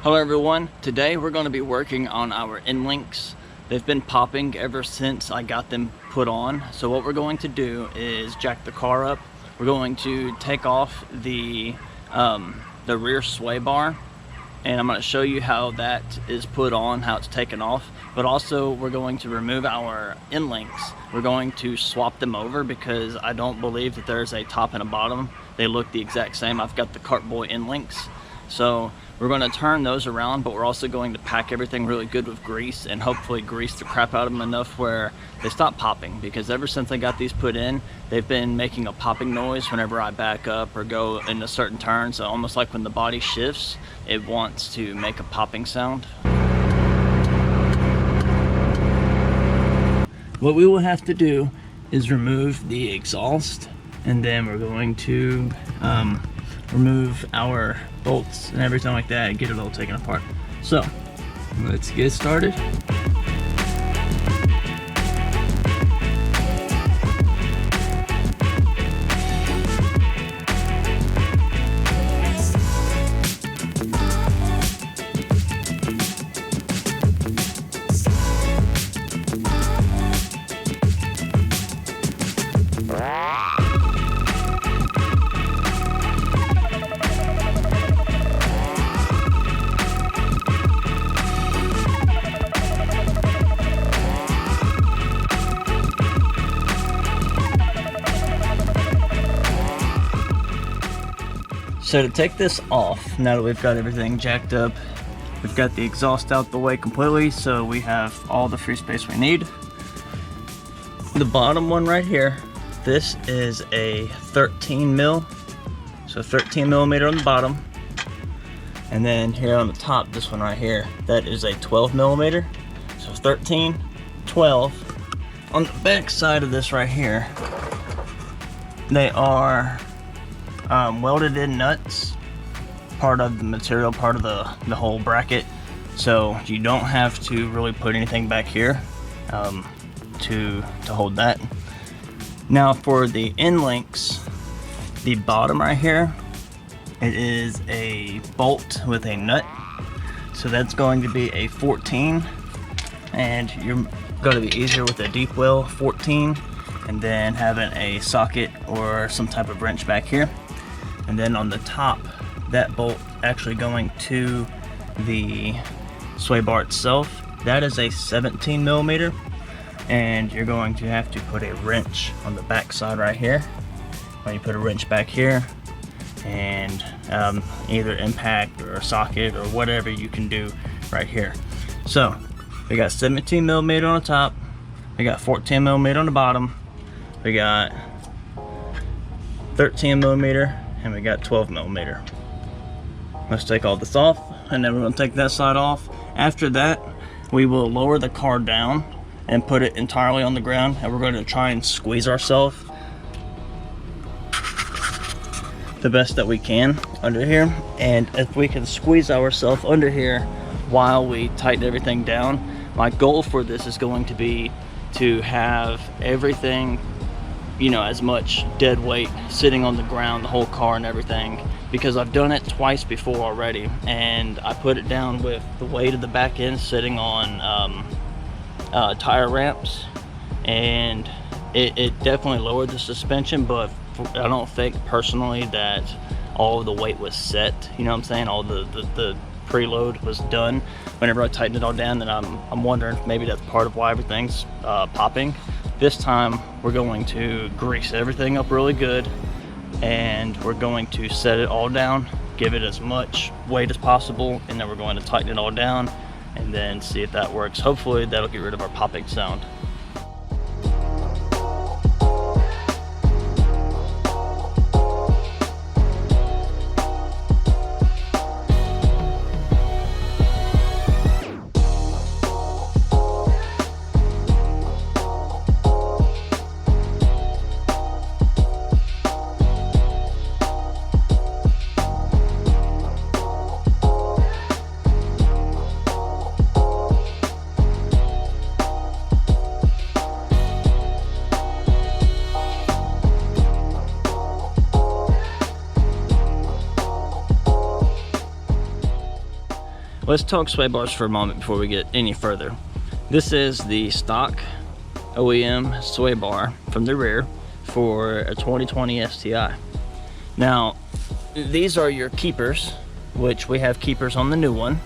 Hello everyone, today we're going to be working on our end links. They've been popping ever since I got them put on. So what we're going to do is jack the car up. We're going to take off the rear sway bar, and I'm going to show you how that is put on, how it's taken off. But also we're going to remove our end links. We're going to swap them over because I don't believe that there's a top and a bottom. They look the exact same. I've got the Kartboy end links. So we're going to turn those around, but we're also going to pack everything really good with grease and hopefully grease the crap out of them enough where they stop popping, because ever since I got these put in, they've been making a popping noise whenever I back up or go into certain turns. So almost like when the body shifts, it wants to make a popping sound. What we will have to do is remove the exhaust, and then we're going to remove our bolts and everything like that and get it all taken apart. So let's get started. So to take this off, now that we've got everything jacked up, we've got the exhaust out the way completely, so we have all the free space we need. The bottom one right here, this is a 13 mil, so 13 millimeter on the bottom. And then here on the top, this one right here, that is a 12 millimeter. So 13, 12. On the back side of this right here, they are welded in nuts, part of the material, part of the whole bracket, so you don't have to really put anything back here to hold that. Now for the end links, the bottom right here, it is a bolt with a nut, so that's going to be a 14, and you're going to be easier with a deep well 14, and then having a socket or some type of wrench back here. And then on the top, that bolt actually going to the sway bar itself, that is a 17 millimeter, and you're going to have to put a wrench on the back side right here. When you put a wrench back here, and either impact or a socket or whatever you can do right here. So we got 17 millimeter on the top, we got 14 millimeter on the bottom, we got 13 millimeter, and we got 12 millimeter. Let's take all this off, and then we're going to take that side off. After that, we will lower the car down and put it entirely on the ground, and we're going to try and squeeze ourselves the best that we can under here. And if we can squeeze ourselves under here while we tighten everything down, my goal for this is going to be to have everything, you know, as much dead weight sitting on the ground, the whole car and everything, because I've done it twice before already, and I put it down with the weight of the back end sitting on tire ramps, and it definitely lowered the suspension, but I don't think personally that all of the weight was set, you know what I'm saying, all the preload was done. Whenever I tightened it all down, then I'm wondering if maybe that's part of why everything's popping. This time we're going to grease everything up really good, and we're going to set it all down, give it as much weight as possible, and then we're going to tighten it all down and then see if that works. Hopefully that'll get rid of our popping sound. let's talk sway bars for a moment before we get any further. This is the stock OEM sway bar from the rear for a 2020 STI. Now, these are your keepers, which we have keepers on the new one,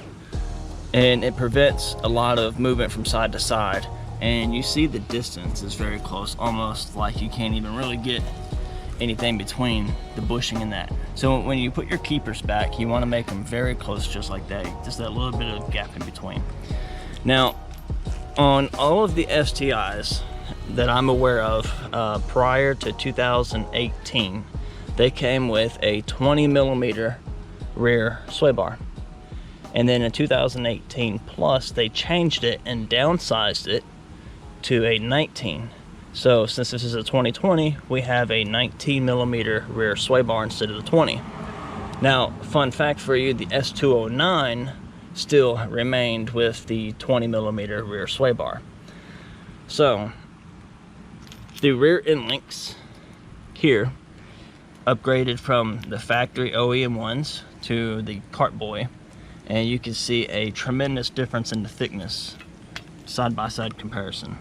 and it prevents a lot of movement from side to side. And you see the distance is very close, almost like you can't even really get anything between the bushing and that. So when you put your keepers back, you want to make them very close, just like that, just that little bit of gap in between. Now, on all of the STIs that I'm aware of prior to 2018, they came with a 20 millimeter rear sway bar. And then in 2018 plus, they changed it and downsized it to a 19. So since this is a 2020, we have a 19 millimeter rear sway bar instead of the 20. Now, fun fact for you, the S209 still remained with the 20 millimeter rear sway bar. So the rear end links here upgraded from the factory OEM ones to the Kartboy, and you can see a tremendous difference in the thickness, side-by-side comparison.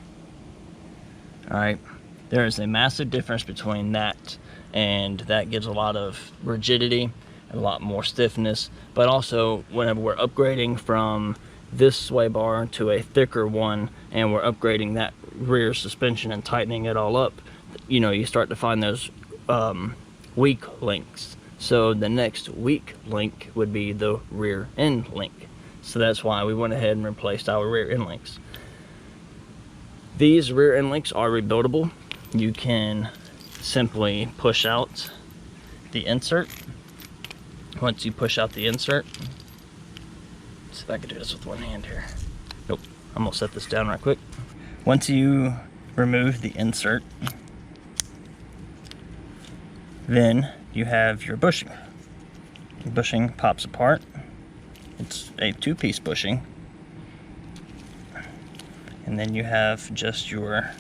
Alright, there is a massive difference between that, and that gives a lot of rigidity, a lot more stiffness, but also whenever we're upgrading from this sway bar to a thicker one, and we're upgrading that rear suspension and tightening it all up, you know, you start to find those weak links. So the next weak link would be the rear end link. So that's why we went ahead and replaced our rear end links. These rear end links are rebuildable. You can simply push out the insert. Once you push out the insert, let's see if I can do this with one hand here. Nope, I'm gonna set this down right quick. Once you remove the insert, then you have your bushing. The bushing pops apart. It's a two-piece bushing. And then you have just your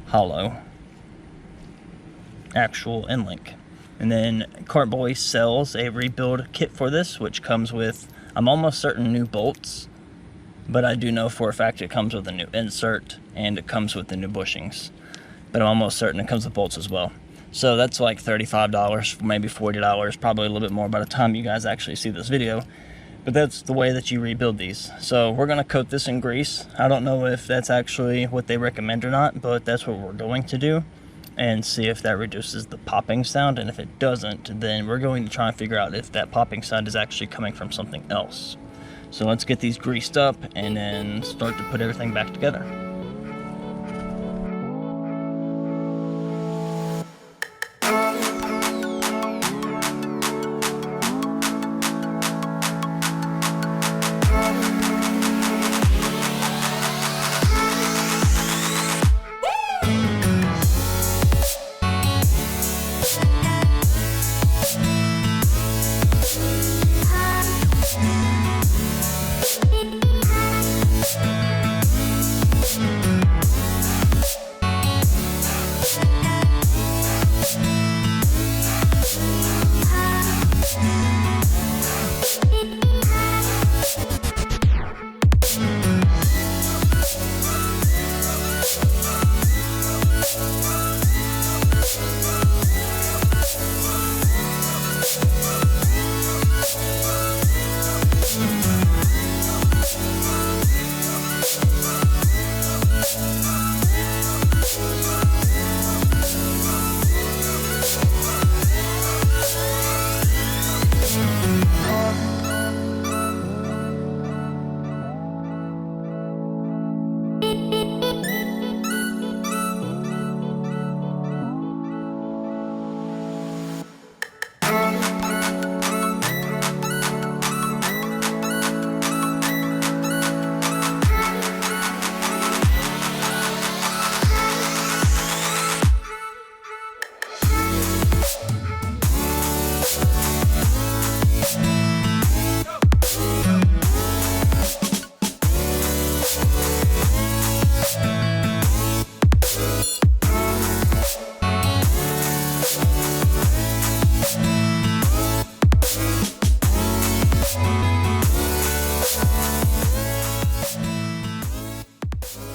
hollow actual end link. And then Kartboy sells a rebuild kit for this, which comes with, I'm almost certain, new bolts, but I do know for a fact it comes with a new insert and it comes with the new bushings. But I'm almost certain it comes with bolts as well. So that's like $35, maybe $40, probably a little bit more by the time you guys actually see this video. But that's the way that you rebuild these. So we're gonna coat this in grease. I don't know if that's actually what they recommend or not, but that's what we're going to do, and see if that reduces the popping sound. And if it doesn't, then we're going to try and figure out if that popping sound is actually coming from something else. So let's get these greased up and then start to put everything back together.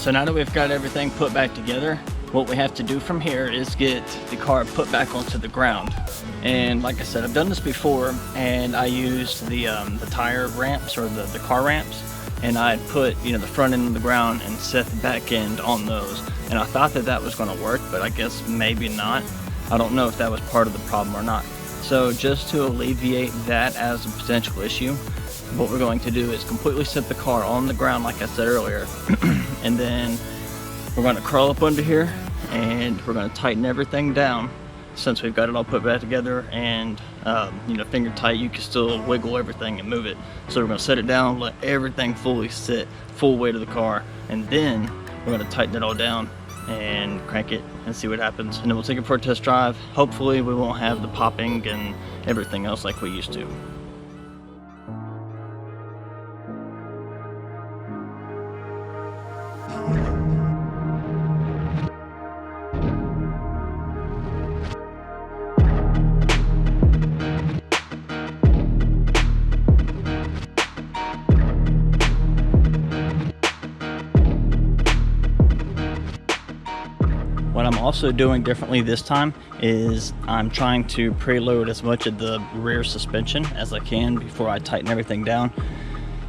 So now that we've got everything put back together, what we have to do from here is get the car put back onto the ground. And like I said, I've done this before, and I used the tire ramps, or the car ramps, and I put, you know, the front end of the ground and set the back end on those. And I thought that that was going to work, but I guess maybe not. I don't know if that was part of the problem or not. So just to alleviate that as a potential issue, what we're going to do is completely set the car on the ground like I said earlier, and then we're going to crawl up under here and we're going to tighten everything down. Since we've got it all put back together and you know, finger tight, you can still wiggle everything and move it. So we're going to set it down, let everything fully sit, full weight of the car, and then we're going to tighten it all down and crank it and see what happens. And then we'll take it for a test drive. Hopefully we won't have the popping and everything else like we used to. What I'm also doing differently this time is I'm trying to preload as much of the rear suspension as I can before I tighten everything down.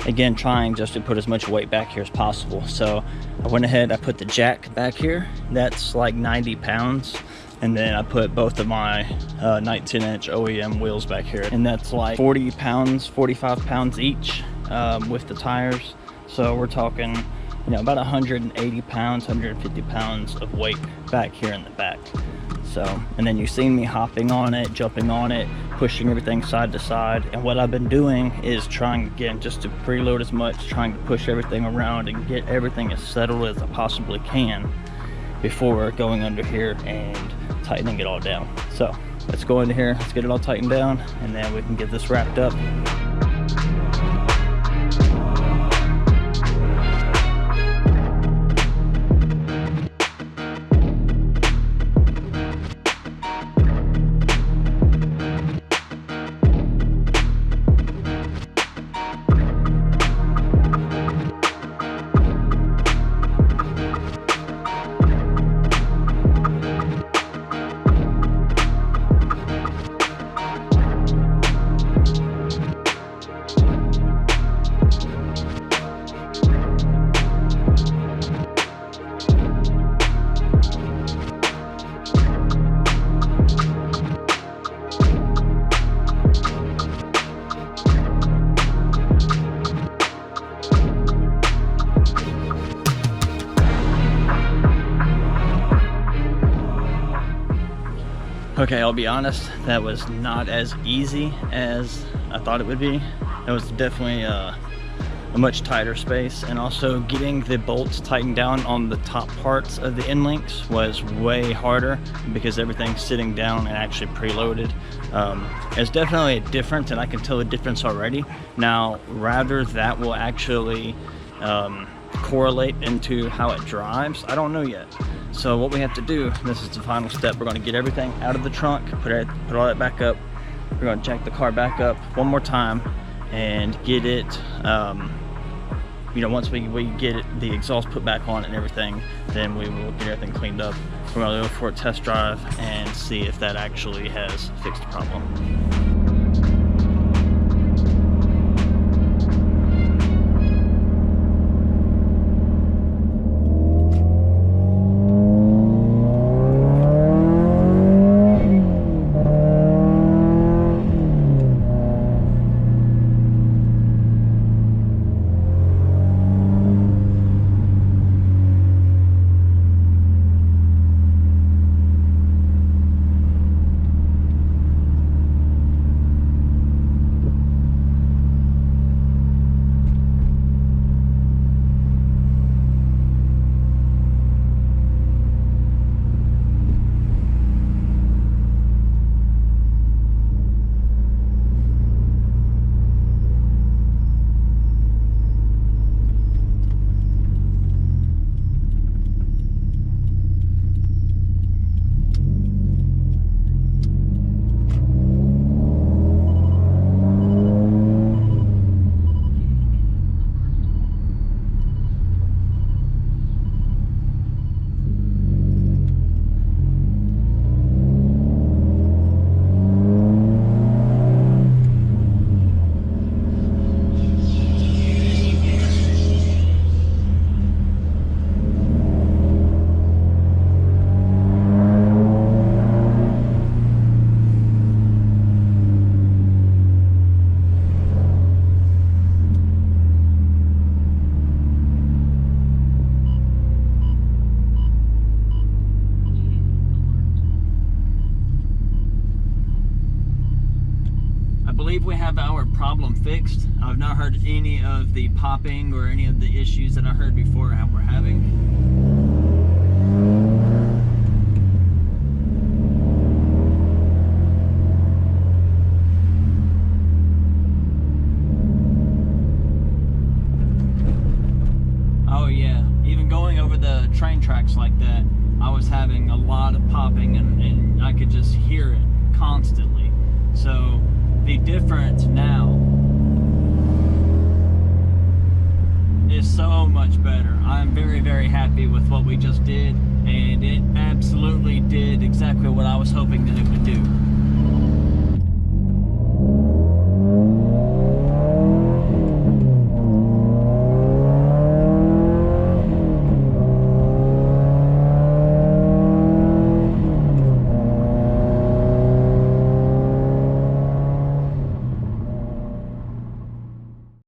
Again, trying just to put as much weight back here as possible. So I went ahead, I put the jack back here. That's like 90 pounds. And then I put both of my 19-inch OEM wheels back here. And that's like 40 pounds, 45 pounds each with the tires. So we're talking, you know, about 180 pounds, 150 pounds of weight back here in the back. So, and then you've seen me hopping on it, jumping on it, pushing everything side to side. And what I've been doing is trying, again, just to preload as much, trying to push everything around and get everything as settled as I possibly can before going under here and tightening it all down. So let's go into here, let's get it all tightened down, and then we can get this wrapped up. Okay, I'll be honest, that was not as easy as I thought it would be. It was definitely a much tighter space, and also getting the bolts tightened down on the top parts of the end links was way harder because everything's sitting down and actually preloaded. It's definitely a difference, and I can tell a difference already. Now, rather that will actually correlate into how it drives, I don't know yet. So what we have to do, this is the final step, we're going to get everything out of the trunk, put all that back up. We're going to jack the car back up one more time and get it, you know, once we get it, the exhaust put back on and everything, then we will get everything cleaned up. We're going to go for a test drive and see if that actually has fixed the problem. not heard any of the popping or any of the issues that I heard before we're having. Oh yeah, even going over the train tracks like that, I was having a lot of popping and I could just hear it constantly. So the difference now is so much better. I'm very, very happy with what we just did, and it absolutely did exactly what I was hoping that it would do.